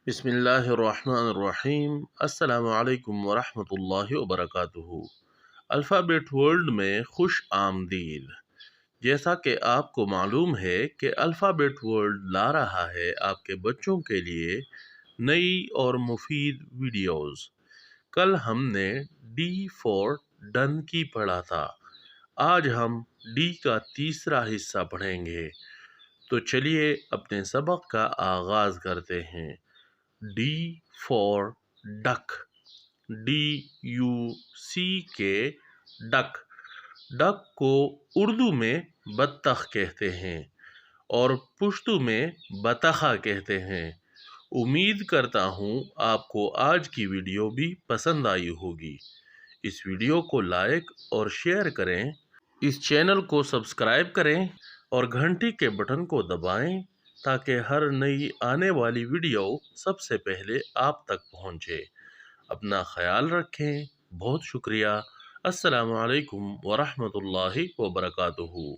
बिस्मिल्लाहिर्रहमानिर्रहीम। अस्सलामु अलैकुम वरहमतुल्लाहि वबरकातुहू। अल्फ़ाबेट वर्ल्ड में खुश आमदीद। जैसा कि आपको मालूम है कि अल्फ़ाबेट वर्ल्ड ला रहा है आपके बच्चों के लिए नई और मुफीद वीडियोस। कल हमने डी फॉर डन की पढ़ा था। आज हम डी का तीसरा हिस्सा पढ़ेंगे। तो चलिए अपने सबक का आगाज़ करते हैं। D for duck. DUCK duck. Duck को उर्दू में बत्तख कहते हैं और पुश्तू में बतखा कहते हैं। उम्मीद करता हूँ आपको आज की वीडियो भी पसंद आई होगी। इस वीडियो को लाइक और शेयर करें, इस चैनल को सब्सक्राइब करें और घंटी के बटन को दबाएं ताकि हर नई आने वाली वीडियो सबसे पहले आप तक पहुंचे। अपना ख्याल रखें। बहुत शुक्रिया। अस्सलामु अलैकुम वरहमतुल्लाहि वबरकातुहू।